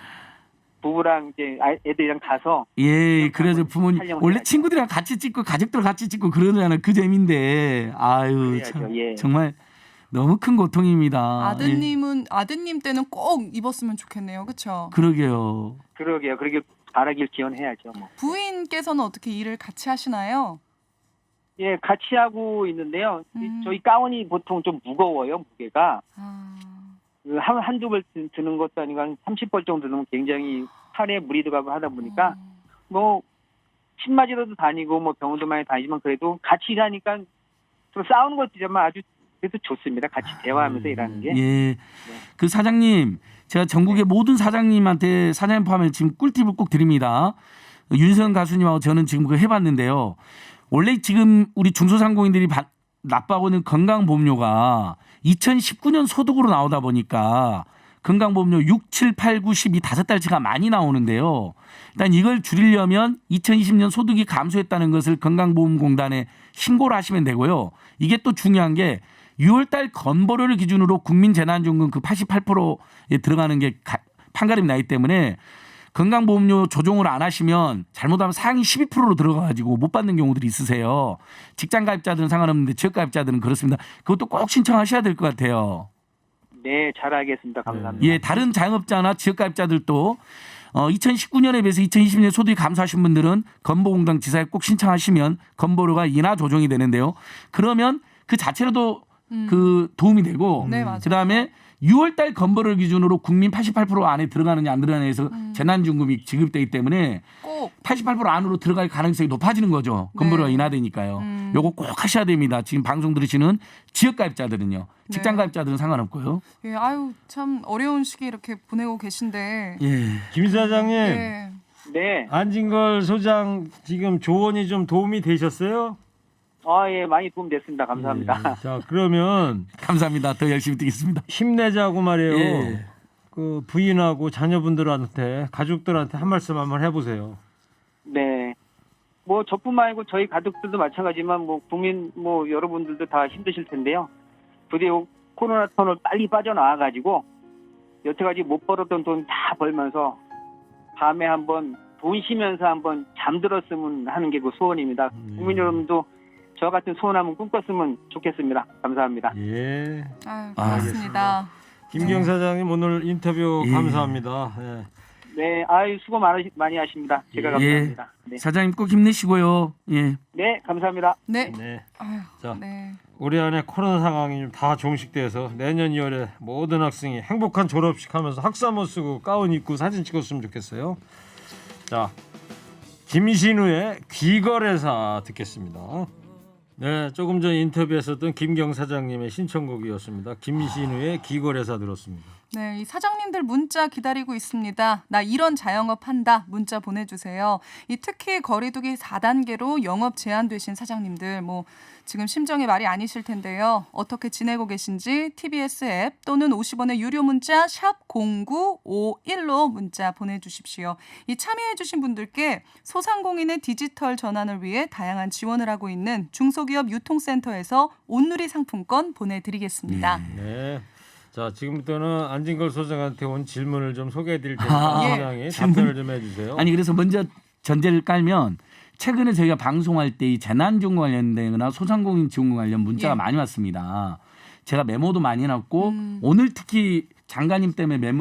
[SPEAKER 5] 부부랑 이제 애들이랑 가서
[SPEAKER 3] 예, 그래서 부모님
[SPEAKER 5] 촬영을
[SPEAKER 3] 원래
[SPEAKER 5] 해야죠.
[SPEAKER 3] 친구들이랑 같이 찍고 가족들 같이 찍고 그러잖아요. 그 재미인데 아유
[SPEAKER 5] 그래야죠.
[SPEAKER 3] 참
[SPEAKER 5] 예.
[SPEAKER 3] 정말 너무 큰 고통입니다.
[SPEAKER 2] 아드님 때는 꼭 입었으면 좋겠네요. 그렇죠?
[SPEAKER 3] 그러게요.
[SPEAKER 5] 그러게요. 그러길 바라길 기원해야죠. 뭐.
[SPEAKER 2] 부인께서는 어떻게 일을 같이 하시나요?
[SPEAKER 5] 예, 같이 하고 있는데요. 저희 가운이 보통 좀 무거워요, 무게가. 한두 벌 드는 것도 아니고 한 30벌 정도 드는 굉장히 팔에 무리 들어가고 하다 보니까 뭐 신맞으러도 다니고 뭐 병원도 많이 다니지만 그래도 같이 일하니까 또 싸우는 것이지만 아주 그래도 좋습니다. 같이 대화하면서 일하는 게.
[SPEAKER 3] 예. 그 사장님 제가 전국의 모든 사장님한테 사장님 포함해 지금 꿀팁을 꼭 드립니다. 윤수현 가수님하고 저는 지금 그거 해봤는데요. 원래 지금 우리 중소상공인들이 납부하고 있는 건강보험료가 2019년 소득으로 나오다 보니까 건강보험료 6, 7, 8, 9, 10 이 5달치가 많이 나오는데요. 일단 이걸 줄이려면 2020년 소득이 감소했다는 것을 건강보험공단에 신고를 하시면 되고요. 이게 또 중요한 게 6월달 건보료를 기준으로 국민재난지원금 그 88%에 들어가는 게 판가름이 나기 때문에 건강보험료 조정을 안 하시면 잘못하면 상위 12%로 들어가가지고 못 받는 경우들이 있으세요. 직장가입자들은 상관없는데 지역가입자들은 그렇습니다. 그것도 꼭 신청하셔야 될 것 같아요.
[SPEAKER 5] 네, 잘 알겠습니다. 감사합니다.
[SPEAKER 3] 예, 다른 자영업자나 지역가입자들도 2019년에 비해서 2020년 소득이 감소하신 분들은 건보공단 지사에 꼭 신청하시면 건보료가 인하 조정이 되는데요. 그러면 그 자체로도 그 도움이 되고
[SPEAKER 2] 네, 맞아요.
[SPEAKER 3] 그다음에 6월달 건보료 기준으로 국민 88% 안에 들어가느냐 안 들어가느냐에서 재난지원금이 지급되기 때문에
[SPEAKER 2] 꼭
[SPEAKER 3] 88% 안으로 들어갈 가능성이 높아지는 거죠. 건보료가
[SPEAKER 2] 네.
[SPEAKER 3] 인하되니까요. 요거 꼭 하셔야 됩니다. 지금 방송 들으시는 지역가입자들은요.
[SPEAKER 2] 네.
[SPEAKER 3] 직장가입자들은 상관없고요.
[SPEAKER 2] 예, 아유 참 어려운 시기 이렇게 보내고 계신데.
[SPEAKER 3] 예.
[SPEAKER 1] 김 사장님,
[SPEAKER 2] 예.
[SPEAKER 5] 네.
[SPEAKER 1] 안진걸 소장 지금 조언이 좀 도움이 되셨어요?
[SPEAKER 5] 예, 많이 도움됐습니다. 감사합니다.
[SPEAKER 1] 예. 자, 그러면
[SPEAKER 3] 감사합니다. 더 열심히 뛰겠습니다.
[SPEAKER 1] 힘내자고 말이에요.
[SPEAKER 3] 예.
[SPEAKER 1] 그 부인하고 자녀분들한테 가족들한테 한 말씀 한번 해보세요.
[SPEAKER 5] 네. 뭐 저뿐만 아니고 저희 가족들도 마찬가지지만 뭐 국민 뭐 여러분들도 다 힘드실 텐데요. 부디 코로나 턴을 빨리 빠져나와 가지고 여태까지 못 벌었던 돈 다 벌면서 밤에 한번 돈 쉬면서 한번 잠들었으면 하는 게 그 소원입니다. 국민 여러분도 저 같은 소원 한번 꿈꿨으면 좋겠습니다. 감사합니다.
[SPEAKER 1] 예.
[SPEAKER 2] 아유, 고맙습니다.
[SPEAKER 1] 김경 사장님 오늘 인터뷰
[SPEAKER 3] 예.
[SPEAKER 1] 감사합니다. 예.
[SPEAKER 5] 네, 수고 많이 하십니다. 제가 감사합니다. 네.
[SPEAKER 3] 사장님 꼭 힘내시고요. 예.
[SPEAKER 5] 네, 감사합니다.
[SPEAKER 2] 네.
[SPEAKER 1] 네.
[SPEAKER 2] 아유,
[SPEAKER 1] 자.
[SPEAKER 2] 네.
[SPEAKER 1] 올해 안에 코로나 상황이 좀 다 종식돼서 내년 2월에 모든 학생이 행복한 졸업식 하면서 학사모 쓰고 가운 입고 사진 찍었으면 좋겠어요. 자, 김신우의 귀걸이사 듣겠습니다. 네, 조금 전 인터뷰했었던 김경 사장님의 신청곡이었습니다. 김신우의 귀걸이사 들었습니다.
[SPEAKER 2] 네, 이 사장님들 문자 기다리고 있습니다. 나 이런 자영업 한다. 문자 보내주세요. 이 특히 거리두기 4단계로 영업 제한되신 사장님들 뭐 지금 심정이 말이 아니실 텐데요. 어떻게 지내고 계신지 TBS 앱 또는 50원의 유료 문자 샵 0951로 문자 보내주십시오. 이 참여해주신 분들께 소상공인의 디지털 전환을 위해 다양한 지원을 하고 있는 중소기업 유통센터에서 온누리 상품권 보내드리겠습니다.
[SPEAKER 1] 네. 자, 지금부터는 안진걸 소장한테 온 질문을 좀 소개해드릴 테니까
[SPEAKER 3] 예.
[SPEAKER 1] 소장이 답변을 좀 해주세요.
[SPEAKER 3] 아니 그래서 먼저 전제를 깔면 최근에 저희가 방송할 때 이 재난지원금 관련되거나 소상공인 지원금 관련 문자가
[SPEAKER 2] 예.
[SPEAKER 3] 많이 왔습니다. 제가 메모도 많이 해놨고 오늘 특히 장관님 때문에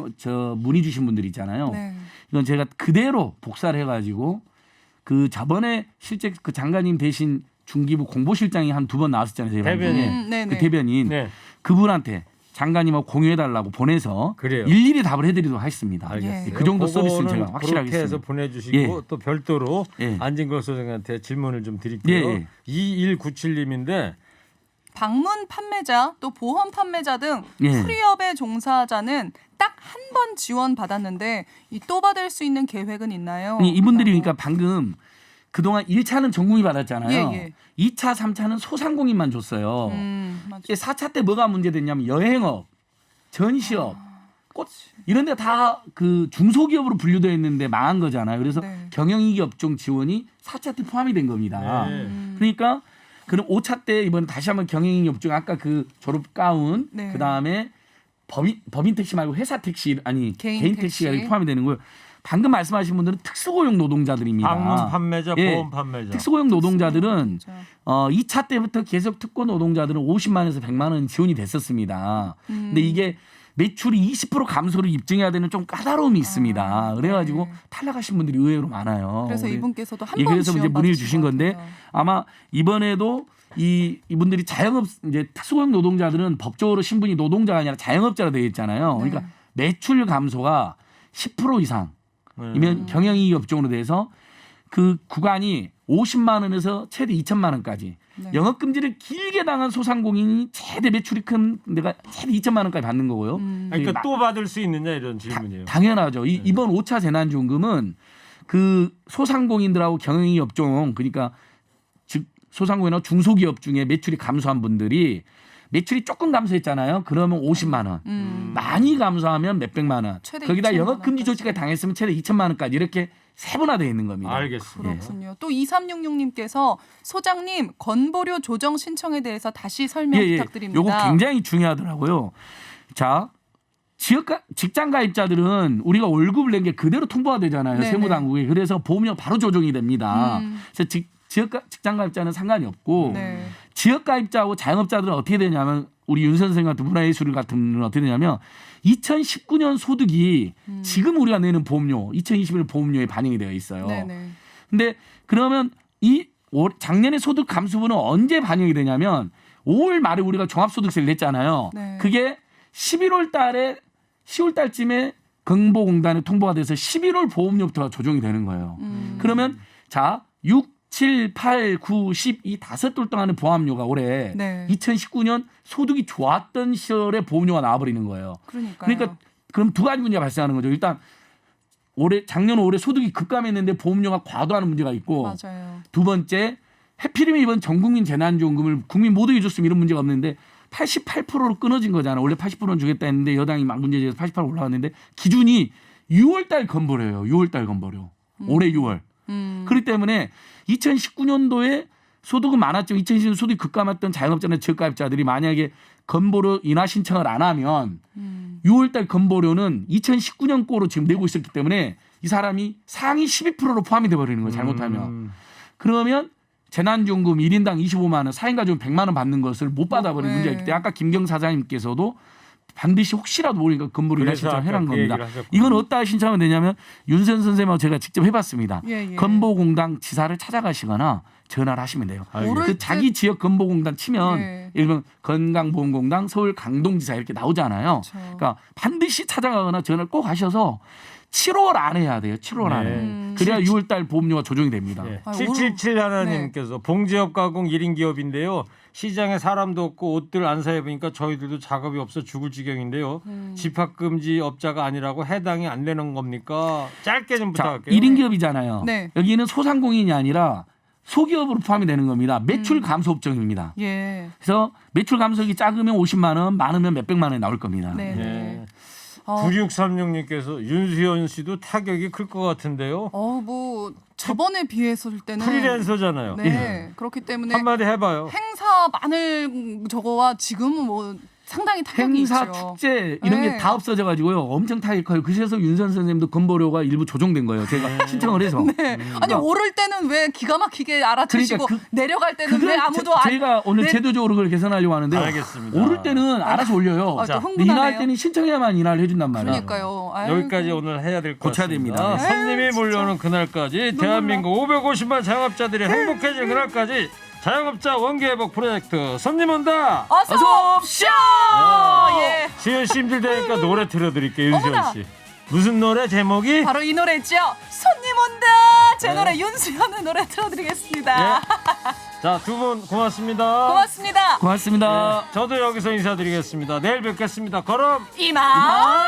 [SPEAKER 3] 문의 주신 분들 있잖아요.
[SPEAKER 2] 네.
[SPEAKER 3] 이건 제가 그대로 복사를 해가지고 그 저번에 실제 그 장관님 대신 중기부 공보실장이 한 2번 나왔었잖아요. 저희
[SPEAKER 1] 대변인.
[SPEAKER 3] 방송에.
[SPEAKER 2] 네네.
[SPEAKER 3] 그 대변인
[SPEAKER 1] 네,
[SPEAKER 3] 그분한테 장관님하고 공유해달라고 보내서
[SPEAKER 1] 그래요.
[SPEAKER 3] 일일이 답을 해드리도록 하겠습니다.
[SPEAKER 1] 알겠어요.
[SPEAKER 3] 예, 그 정도 서비스는
[SPEAKER 1] 그거는
[SPEAKER 3] 제가 확실하게
[SPEAKER 1] 그렇게 해서
[SPEAKER 3] 했습니다.
[SPEAKER 1] 보내주시고
[SPEAKER 3] 예.
[SPEAKER 1] 또 별도로
[SPEAKER 3] 예.
[SPEAKER 1] 안진걸 소장한테 질문을 좀 드릴게요.
[SPEAKER 3] 예, 예.
[SPEAKER 1] 2197님인데
[SPEAKER 2] 방문 판매자 또 보험 판매자 등
[SPEAKER 3] 예.
[SPEAKER 2] 프리업의 종사자는 딱 한 번 지원 받았는데 이 또 받을 수 있는 계획은 있나요?
[SPEAKER 3] 아니, 이분들이
[SPEAKER 2] 라고.
[SPEAKER 3] 그러니까 방금 그동안 1차는 전국이 받았잖아요.
[SPEAKER 2] 예, 예.
[SPEAKER 3] 2차, 3차는 소상공인만 줬어요.
[SPEAKER 2] 맞아.
[SPEAKER 3] 4차 때 뭐가 문제됐냐면 여행업, 전시업, 꽃 이런 데 다 그 중소기업으로 분류되어 있는데 망한 거잖아요. 그래서
[SPEAKER 2] 네.
[SPEAKER 3] 경영이익 업종 지원이 4차 때 포함이 된 겁니다.
[SPEAKER 1] 네.
[SPEAKER 3] 그러니까 그럼 5차 때 이번에 다시 한번 경영이익 업종 아까 그 졸업 가운
[SPEAKER 2] 네.
[SPEAKER 3] 그다음에 법인 택시 말고 회사 택시 아니
[SPEAKER 2] 개인
[SPEAKER 3] 개인 택시가
[SPEAKER 2] 택시.
[SPEAKER 3] 이렇게 포함이 되는 거예요. 방금 말씀하신 분들은 특수고용 노동자들입니다.
[SPEAKER 1] 방문 판매자,
[SPEAKER 3] 예.
[SPEAKER 1] 보험 판매자.
[SPEAKER 3] 특수고용 노동자들은
[SPEAKER 2] 진짜.
[SPEAKER 3] 2차 때부터 계속 특고 노동자들은 50만 원에서 100만 원 지원이 됐었습니다. 근데 이게 매출이 20% 감소를 입증해야 되는 좀 까다로움이 있습니다. 그래가지고
[SPEAKER 2] 네.
[SPEAKER 3] 탈락하신 분들이 의외로 많아요.
[SPEAKER 2] 그래서
[SPEAKER 3] 그래-
[SPEAKER 2] 이분께서도 한
[SPEAKER 3] 예,
[SPEAKER 2] 번
[SPEAKER 3] 그래서 이제
[SPEAKER 2] 지원
[SPEAKER 3] 문의를
[SPEAKER 2] 받으신
[SPEAKER 3] 주신
[SPEAKER 2] 것
[SPEAKER 3] 건데
[SPEAKER 2] 같아요.
[SPEAKER 3] 아마 이번에도 이분들이 자영업 이제 특수고용 노동자들은 법적으로 신분이 노동자가 아니라 자영업자로 되어 있잖아요.
[SPEAKER 2] 네.
[SPEAKER 3] 그러니까 매출 감소가 10% 이상이면 경영이익 업종으로 돼서 그 구간이 50만 원에서 최대 2천만 원까지
[SPEAKER 2] 네.
[SPEAKER 3] 영업 금지를 길게 당한 소상공인이 최대 매출이 큰 데가 최대 2천만 원까지 받는 거고요.
[SPEAKER 1] 아니, 그러니까 또 받을 수 있느냐 이런 질문이에요.
[SPEAKER 3] 당연하죠. 이번 5차 재난지원금은 그 소상공인들하고 경영이익 업종 그러니까 즉 소상공인이나 중소기업 중에 매출이 감소한 분들이 매출이 조금 감소했잖아요. 그러면 50만 원. 많이 감소하면 몇백만 원.
[SPEAKER 2] 최대
[SPEAKER 3] 거기다
[SPEAKER 2] 2천만
[SPEAKER 3] 영업금지
[SPEAKER 2] 원까지.
[SPEAKER 3] 조치가 당했으면 최대 2천만 원까지 이렇게 세분화되어 있는 겁니다.
[SPEAKER 1] 알겠습니다.
[SPEAKER 2] 그렇군요. 또 2366님께서 소장님 건보료 조정 신청에 대해서 다시 설명 부탁드립니다.
[SPEAKER 3] 요거 굉장히 중요하더라고요. 자, 직장 가입자들은 우리가 월급을 낸 게 그대로 통보가 되잖아요.
[SPEAKER 2] 네네.
[SPEAKER 3] 세무당국에. 그래서 보험료 바로 조정이 됩니다.
[SPEAKER 2] 음.
[SPEAKER 3] 그래서 직장 가입자는 상관이 없고
[SPEAKER 2] 네.
[SPEAKER 3] 지역 가입자하고 자영업자들은 어떻게 되냐면 우리 윤 선생 같은 문화예술 같은 분은 어떻게 되냐면 2019년 소득이 지금 우리가 내는 보험료 2021년 보험료에 반영이 되어 있어요.
[SPEAKER 2] 네네.
[SPEAKER 3] 근데 그러면 작년에 소득 감소분은 언제 반영이 되냐면 5월 말에 우리가 종합소득세를 냈잖아요.
[SPEAKER 2] 네.
[SPEAKER 3] 그게 11월 달에 10월 달쯤에 건보공단에 통보가 돼서 11월 보험료부터가 조정이 되는 거예요. 그러면 자 6, 7, 8, 9, 10 이 5돌 동안의 보험료가 올해
[SPEAKER 2] 네.
[SPEAKER 3] 2019년 소득이 좋았던 시절에 보험료가 나와버리는 거예요. 그러니까 그럼 두 가지 문제가 발생하는 거죠. 일단 작년 올해 소득이 급감했는데 보험료가 과도하는 문제가 있고
[SPEAKER 2] 맞아요.
[SPEAKER 3] 두 번째 해피리면 이번 전국민 재난지원금을 국민 모두에게 줬으면 이런 문제가 없는데 88%로 끊어진 거잖아. 원래 80%는 주겠다 했는데 여당이 막 문제제기해서 88% 올라왔는데 기준이 6월달 건보료예요. 6월달 건보료. 올해 6월. 그렇기 때문에 2019년도에 소득은 많았죠. 2020년 소득이 급감했던 자영업자나 지역가입자들이 만약에 건보료 인하 신청을 안 하면 6월달 건보료는 2019년 거로 지금 내고 있었기 때문에 이 사람이 상위 12%로 포함이 돼버리는 거예요. 잘못하면. 그러면 재난지원금 1인당 25만 원, 4인 가족은 100만 원 받는 것을 못 받아버리는
[SPEAKER 2] 네.
[SPEAKER 3] 문제가 있기 때문에 아까 김경 사장님께서도 반드시 혹시라도 모르니까 건보료 인하 신청을 해란 겁니다. 이건 어디다 신청하면 되냐면 윤선 선생님하고 제가 직접 해봤습니다.
[SPEAKER 2] 예.
[SPEAKER 3] 건보공단 지사를 찾아가시거나 전화를 하시면 돼요. 그 자기 지역 건보공단 치면
[SPEAKER 2] 네.
[SPEAKER 3] 예를 들면 건강보험공단, 서울 강동지사 이렇게 나오잖아요.
[SPEAKER 2] 그렇죠.
[SPEAKER 3] 그러니까 반드시 찾아가거나 전화를 꼭 하셔서 7월 안에 해야 돼요. 7월
[SPEAKER 1] 네.
[SPEAKER 3] 안에. 그래야 6월 달 보험료가 조정이 됩니다.
[SPEAKER 1] 네.
[SPEAKER 2] 아,
[SPEAKER 1] 777 하나님께서 봉제업 가공 1인 기업인데요. 시장에 사람도 없고 옷들 안 사입으니까 저희들도 작업이 없어 죽을 지경인데요. 집합금지 업자가 아니라고 해당이 안 되는 겁니까? 짧게 좀
[SPEAKER 3] 자,
[SPEAKER 1] 부탁할게요.
[SPEAKER 3] 1인 기업이잖아요.
[SPEAKER 2] 네.
[SPEAKER 3] 여기는 소상공인이 아니라 소기업으로 포함이 되는 겁니다. 매출 감소 업종입니다.
[SPEAKER 2] 예.
[SPEAKER 3] 그래서 매출 감소액이 작으면 50만 원, 많으면 몇백만 원이 나올 겁니다.
[SPEAKER 2] 네.
[SPEAKER 1] 네.
[SPEAKER 2] 어,
[SPEAKER 1] 9636님께서 윤수현 씨도 타격이 클 것 같은데요.
[SPEAKER 2] 뭐 저번에 비했을 때는
[SPEAKER 1] 프리랜서잖아요.
[SPEAKER 2] 네. 그렇기 때문에
[SPEAKER 1] 한마디 해봐요.
[SPEAKER 2] 행사 많을 저거와 지금은 뭐 상당히 타격이
[SPEAKER 3] 행사,
[SPEAKER 2] 있죠.
[SPEAKER 3] 축제 이런
[SPEAKER 2] 네.
[SPEAKER 3] 게 다 없어져 가지고요. 엄청 타격이 커요. 그래서 윤선 선생님도 건보료가 일부 조정된 거예요. 제가 신청을 해서.
[SPEAKER 2] 네. 아니 오를 때는 왜 기가 막히게 알아채시고
[SPEAKER 3] 그러니까
[SPEAKER 2] 내려갈 때는 왜 아무도 안
[SPEAKER 3] 저희가 오늘
[SPEAKER 2] 네.
[SPEAKER 3] 제도적으로 그걸 개선하려고 하는데
[SPEAKER 1] 알겠습니다.
[SPEAKER 3] 오를 때는 알아서 올려요.
[SPEAKER 2] 아, 또
[SPEAKER 3] 근데
[SPEAKER 2] 흥분하네요.
[SPEAKER 3] 인하할 때는 신청해야만 인하를 해준단 말이에요.
[SPEAKER 2] 그러니까요. 아이고.
[SPEAKER 1] 여기까지 오늘 해야 될 것
[SPEAKER 3] 고쳐야
[SPEAKER 1] 같습니다.
[SPEAKER 3] 됩니다.
[SPEAKER 1] 손님이 몰려오는 그날까지 대한민국 550만 자영업자들이 행복해지는 그날까지 자영업자 원기회복 프로젝트 손님 온다.
[SPEAKER 2] 어서 옵쇼. 예.
[SPEAKER 1] 수현 씨 힘들다니까 노래 틀어드릴게요.
[SPEAKER 2] 어머나.
[SPEAKER 1] 윤수현 씨. 무슨 노래 제목이?
[SPEAKER 2] 바로 이 노래죠. 손님 온다. 제
[SPEAKER 1] 네.
[SPEAKER 2] 노래 윤수현의 노래 틀어드리겠습니다.
[SPEAKER 1] 예. 자, 두 분 고맙습니다.
[SPEAKER 2] 고맙습니다.
[SPEAKER 3] 고맙습니다.
[SPEAKER 1] 저도 여기서 인사드리겠습니다. 내일 뵙겠습니다. 걸음
[SPEAKER 2] 이만.